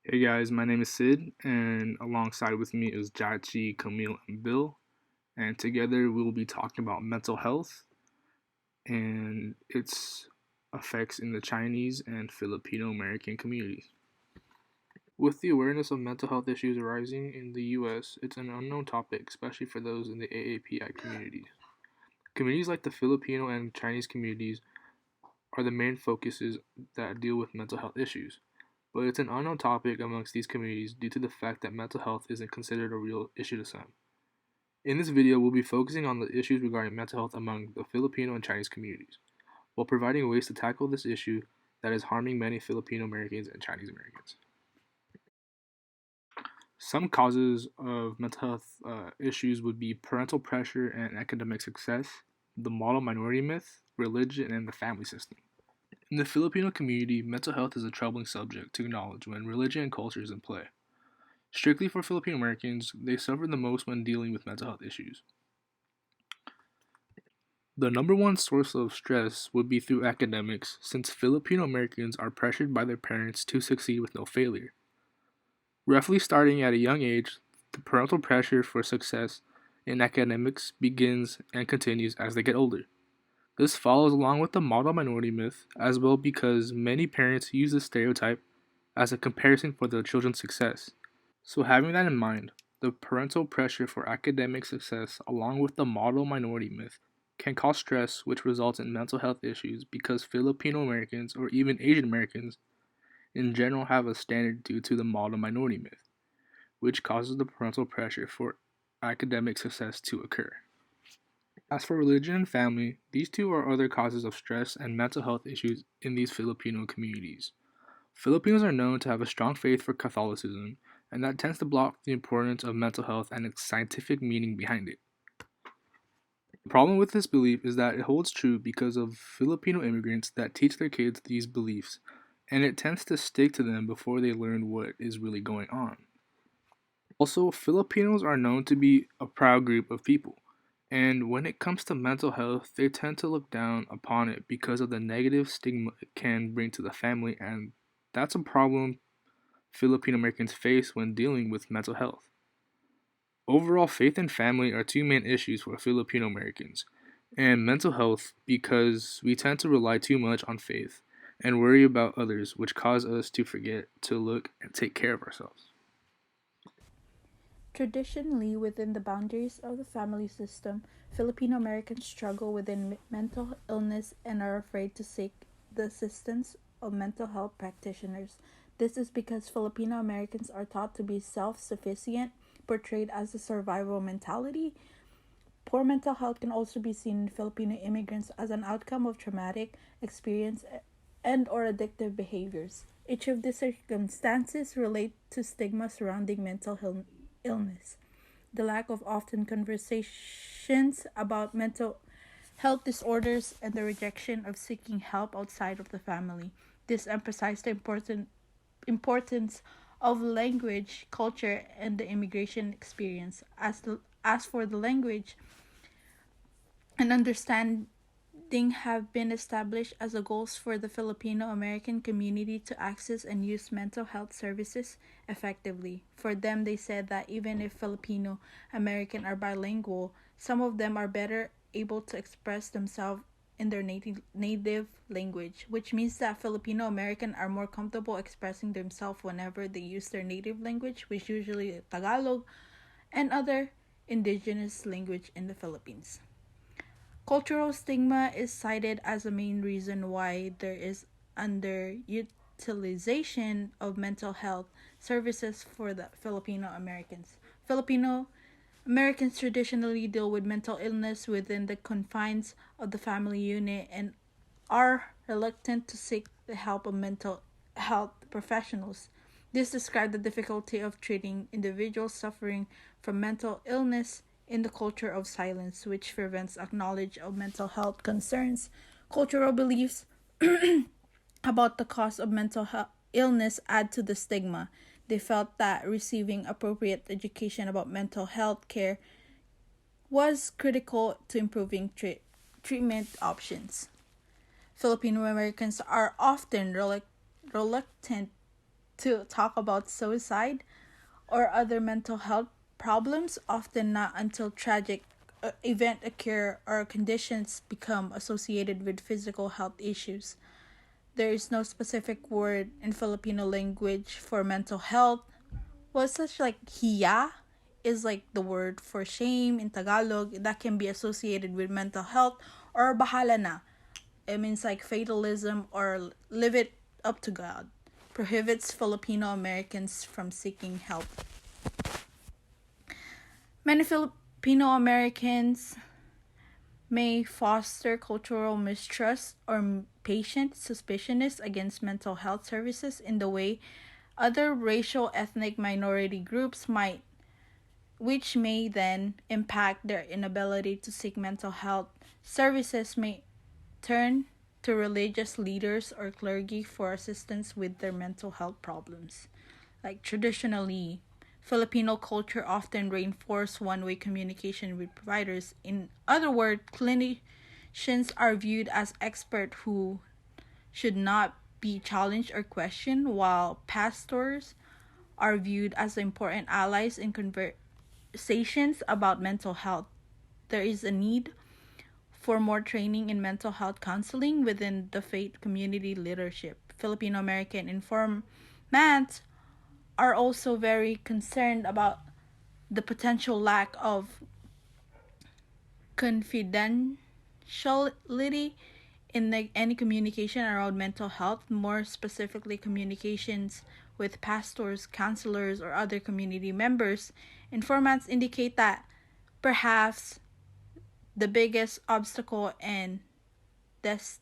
Hey guys, my name is Sid, and alongside with me is Jachi, Camille, and Bill. And together we will be talking about mental health and its effects in the Chinese and Filipino American communities. With the awareness of mental health issues arising in the US, it's an unknown topic, especially for those in the AAPI communities. Communities like the Filipino and Chinese communities are the main focuses that deal with mental health issues. But it's an unknown topic amongst these communities due to the fact that mental health isn't considered a real issue to some. In this video, we'll be focusing on the issues regarding mental health among the Filipino and Chinese communities, while providing ways to tackle this issue that is harming many Filipino Americans and Chinese Americans. Some causes of mental health issues would be parental pressure and academic success, the model minority myth, religion, and the family system. In the Filipino community, mental health is a troubling subject to acknowledge when religion and culture is in play. Strictly for Filipino Americans, they suffer the most when dealing with mental health issues. The number one source of stress would be through academics, since Filipino Americans are pressured by their parents to succeed with no failure. Roughly starting at a young age, the parental pressure for success in academics begins and continues as they get older. This follows along with the model minority myth as well because many parents use this stereotype as a comparison for their children's success. So, having that in mind, the parental pressure for academic success, along with the model minority myth, can cause stress, which results in mental health issues because Filipino Americans or even Asian Americans in general have a standard due to the model minority myth, which causes the parental pressure for academic success to occur. As for religion and family, these two are other causes of stress and mental health issues in these Filipino communities. Filipinos are known to have a strong faith for Catholicism, and that tends to block the importance of mental health and its scientific meaning behind it. The problem with this belief is that it holds true because of Filipino immigrants that teach their kids these beliefs, and it tends to stick to them before they learn what is really going on. Also, Filipinos are known to be a proud group of people, and when it comes to mental health, they tend to look down upon it because of the negative stigma it can bring to the family, and that's a problem Filipino Americans face when dealing with mental health. Overall, faith and family are two main issues for Filipino Americans, and mental health because we tend to rely too much on faith and worry about others, which cause us to forget to look and take care of ourselves. Traditionally, within the boundaries of the family system, Filipino Americans struggle with mental illness and are afraid to seek the assistance of mental health practitioners. This is because Filipino Americans are taught to be self sufficient, portrayed as a survival mentality. Poor mental health can also be seen in Filipino immigrants as an outcome of traumatic experience and or addictive behaviors. Each of these circumstances relate to stigma surrounding illness. The lack of often conversations about mental health disorders and the rejection of seeking help outside of the family. This emphasized the importance of language, culture, and the immigration experience. As for the language, and understanding have been established as a goals for the Filipino American community to access and use mental health services effectively. For them, they said that even if Filipino American are bilingual, some of them are better able to express themselves in their native language, which means that Filipino American are more comfortable expressing themselves whenever they use their native language, which usually Tagalog and other indigenous language in the Philippines. Cultural stigma is cited as a main reason why there is underutilization of mental health services for the Filipino Americans. Filipino Americans traditionally deal with mental illness within the confines of the family unit and are reluctant to seek the help of mental health professionals. This describes the difficulty of treating individuals suffering from mental illness in the culture of silence, which prevents acknowledgement of mental health concerns. Cultural beliefs about the cause of illness add to the stigma. They felt that receiving appropriate education about mental health care was critical to improving treatment options. Filipino Americans are often reluctant to talk about suicide or other mental health problems, often not until tragic event occur or conditions become associated with physical health issues. There is no specific word in Filipino language for mental health. Well, such like hiya is like the word for shame in Tagalog that can be associated with mental health, or bahala na. It means like fatalism or leave it up to God. Prohibits Filipino Americans from seeking help. Many Filipino Americans may foster cultural mistrust or patient suspiciousness against mental health services in the way other racial ethnic minority groups might, which may then impact their inability to seek mental health services, may turn to religious leaders or clergy for assistance with their mental health problems. Like traditionally, Filipino culture often reinforce one-way communication with providers. In other words, clinicians are viewed as experts who should not be challenged or questioned, while pastors are viewed as important allies in conversations about mental health. There is a need for more training in mental health counseling within the faith community leadership. Filipino American informants are also very concerned about the potential lack of confidentiality in any communication around mental health, more specifically communications with pastors, counselors, or other community members. Informants indicate that perhaps the biggest obstacle in des-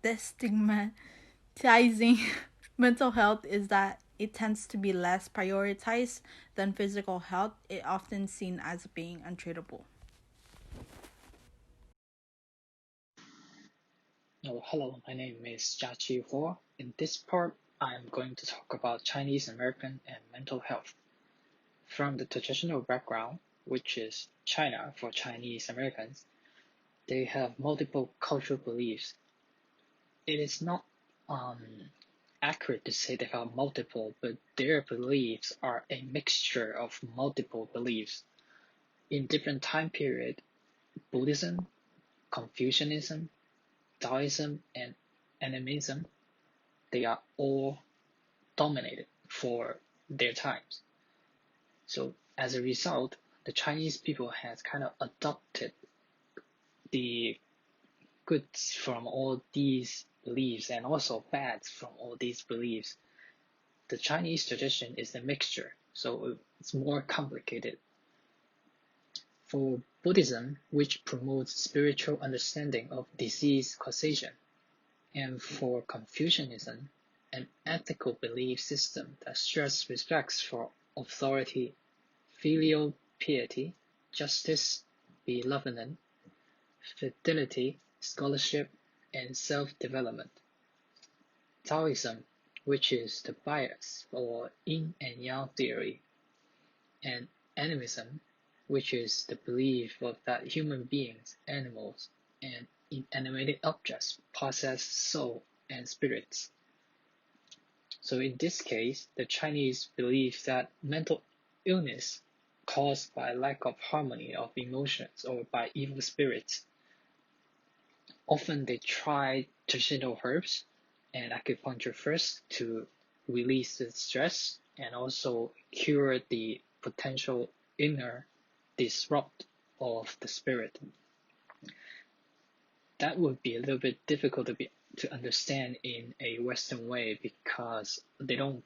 destigmatizing mental health is that it tends to be less prioritized than physical health. It often seen as being untreatable. Oh, hello, my name is Jiaqi Huo. In this part, I am going to talk about Chinese American and mental health. From the traditional background, which is China for Chinese Americans, they have multiple cultural beliefs. It is not accurate to say they have multiple, but their beliefs are a mixture of multiple beliefs. In different time period, Buddhism, Confucianism, Taoism, and animism, they are all dominated for their times. So as a result, the Chinese people has kind of adopted the goods from all these beliefs and also bads from all these beliefs. The Chinese tradition is a mixture, so it's more complicated. For Buddhism, which promotes spiritual understanding of disease causation, and for Confucianism, an ethical belief system that stresses respect for authority, filial piety, justice, benevolence, fidelity, scholarship, and self-development. Taoism, which is the bias or yin and yang theory, and animism, which is the belief of that human beings, animals, and inanimate objects possess soul and spirits. So in this case, the Chinese believe that mental illness caused by lack of harmony of emotions or by evil spirits. Often they try traditional herbs and acupuncture first to release the stress and also cure the potential inner disrupt of the spirit. That would be a little bit difficult to understand in a Western way because the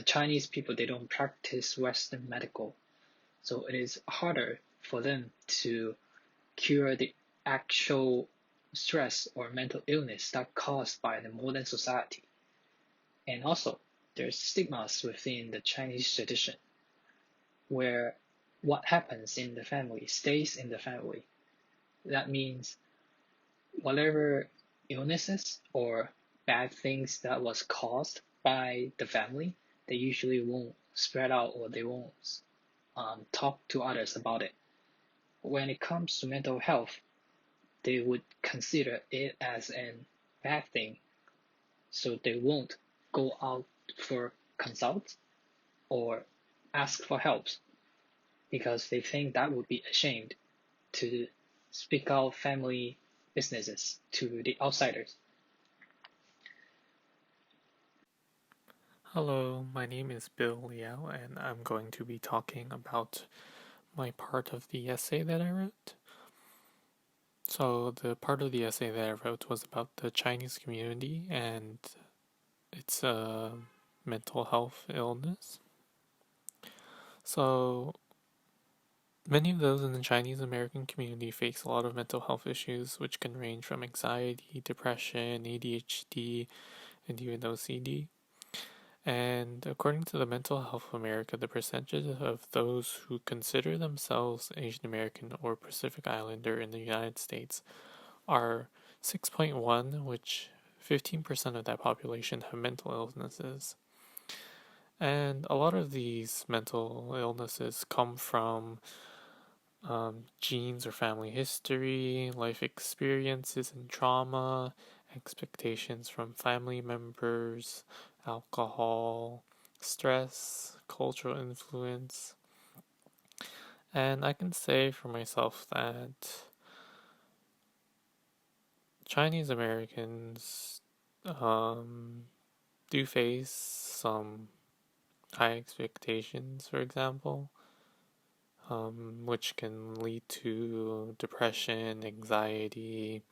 Chinese people, they don't practice Western medical. So it is harder for them to cure the actual stress or mental illness that caused by the modern society. And also, there's stigmas within the Chinese tradition where what happens in the family stays in the family. That means whatever illnesses or bad things that was caused by the family, they usually won't spread out or they won't talk to others about it. When it comes to mental health, they would consider it as a bad thing, so they won't go out for consult or ask for help because they think that would be ashamed to speak out family businesses to the outsiders. Hello, my name is Bill Liao, and I'm going to be talking about my part of the essay that I wrote. So, the part of the essay that I wrote was about the Chinese community and its mental health illness. So, many of those in the Chinese American community face a lot of mental health issues, which can range from anxiety, depression, ADHD, and even OCD. And according to the Mental Health of America, the percentage of those who consider themselves Asian American or Pacific Islander in the United States are 6.1, which 15% of that population have mental illnesses. And a lot of these mental illnesses come from genes or family history, life experiences and trauma, expectations from family members, alcohol, stress, cultural influence. And I can say for myself that Chinese Americans do face some high expectations, for example, which can lead to depression, anxiety,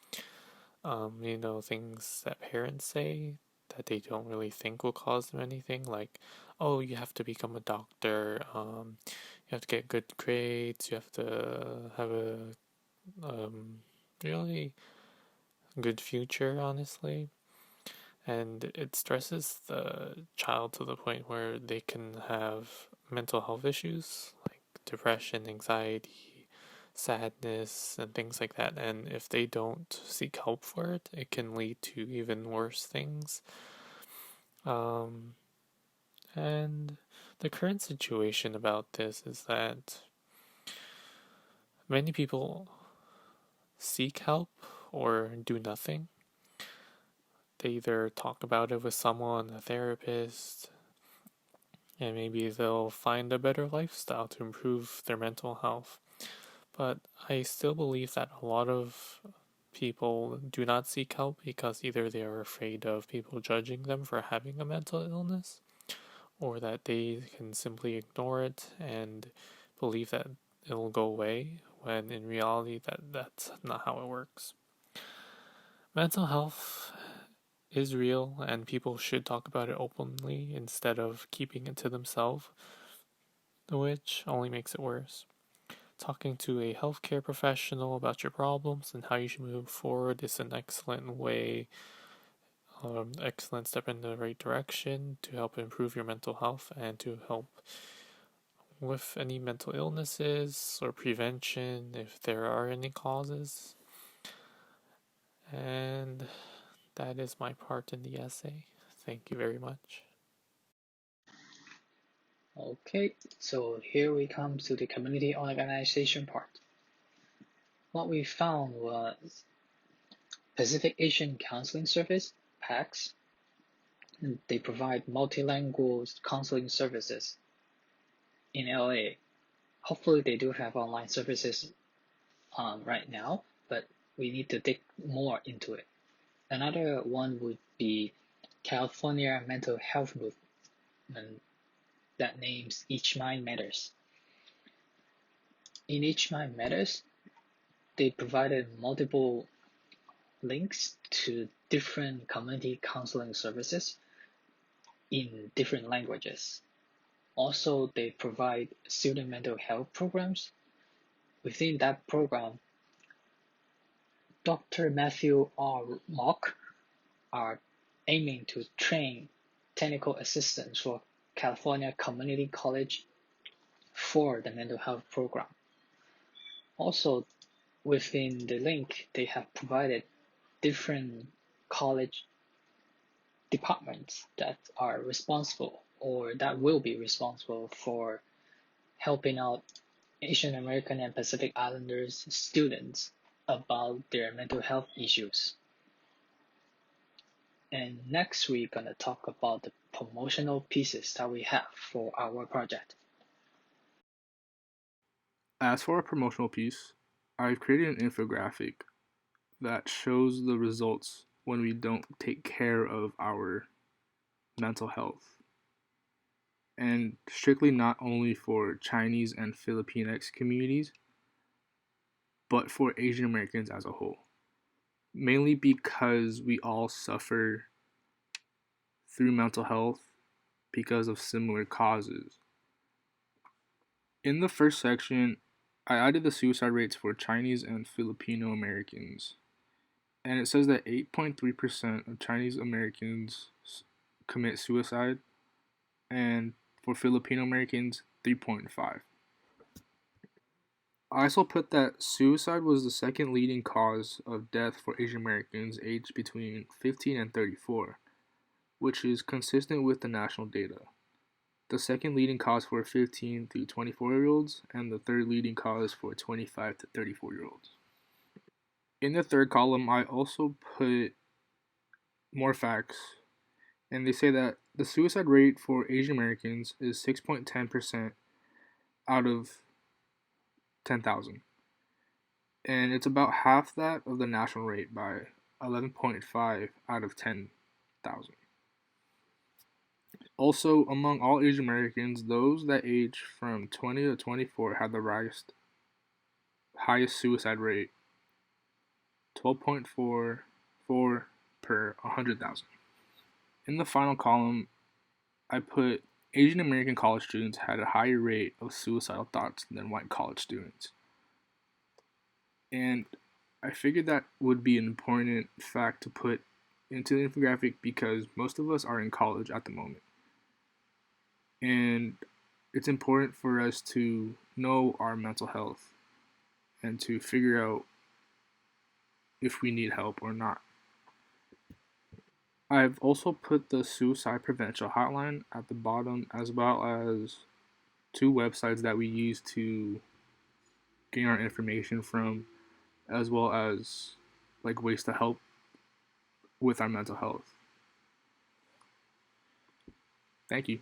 things that parents say that they don't really think will cause them anything, like, oh, you have to become a doctor, you have to get good grades, you have to have a really good future, honestly. And it stresses the child to the point where they can have mental health issues like depression, anxiety, sadness, and things like that. And if they don't seek help for it, it can lead to even worse things. Um, and the current situation about this is that many people seek help or do nothing. They either talk about it with someone, a therapist, and maybe they'll find a better lifestyle to improve their mental health. But I still believe that a lot of people do not seek help because either they are afraid of people judging them for having a mental illness, or that they can simply ignore it and believe that it'll go away, when in reality that's not how it works. Mental health is real and people should talk about it openly instead of keeping it to themselves, which only makes it worse. Talking to a healthcare professional about your problems and how you should move forward is an excellent way, excellent step in the right direction to help improve your mental health and to help with any mental illnesses or prevention if there are any causes. And that is my part in the essay. Thank you very much. Okay, so here we come to the community organization part. What we found was Pacific Asian Counseling Service, PACS. They provide multilingual counseling services in LA. Hopefully they do have online services right now, but we need to dig more into it. Another one would be California Mental Health Movement that names Each Mind Matters. In Each Mind Matters, they provided multiple links to different community counseling services in different languages. Also, they provide student mental health programs. Within that program, Dr. Matthew R. Mock are aiming to train technical assistants for California Community College for the mental health program. Also, within the link, they have provided different college departments that are responsible or that will be responsible for helping out Asian American and Pacific Islanders students about their mental health issues. And next we're gonna talk about the promotional pieces that we have for our project. As for our promotional piece, I've created an infographic that shows the results when we don't take care of our mental health. And strictly not only for Chinese and Filipinx communities, but for Asian Americans as a whole. Mainly because we all suffer through mental health because of similar causes. In the first section, I added the suicide rates for Chinese and Filipino Americans. And it says that 8.3% of Chinese Americans commit suicide, and for Filipino Americans, 3.5. I also put that suicide was the second leading cause of death for Asian Americans aged between 15 and 34, which is consistent with the national data. The second leading cause for 15 through 24-year-olds, and the third leading cause for 25 to 34-year-olds. In the third column, I also put more facts, and they say that the suicide rate for Asian Americans is 6.10% out of 10,000. And it's about half that of the national rate by 11.5 out of 10,000. Also, among all Asian Americans, those that age from 20 to 24 had the highest suicide rate, 12.44 per 100,000. In the final column, I put Asian American college students had a higher rate of suicidal thoughts than white college students. And I figured that would be an important fact to put into the infographic because most of us are in college at the moment. And it's important for us to know our mental health and to figure out if we need help or not. I've also put the suicide prevention hotline at the bottom, as well as two websites that we use to gain our information from, as well as like ways to help with our mental health. Thank you.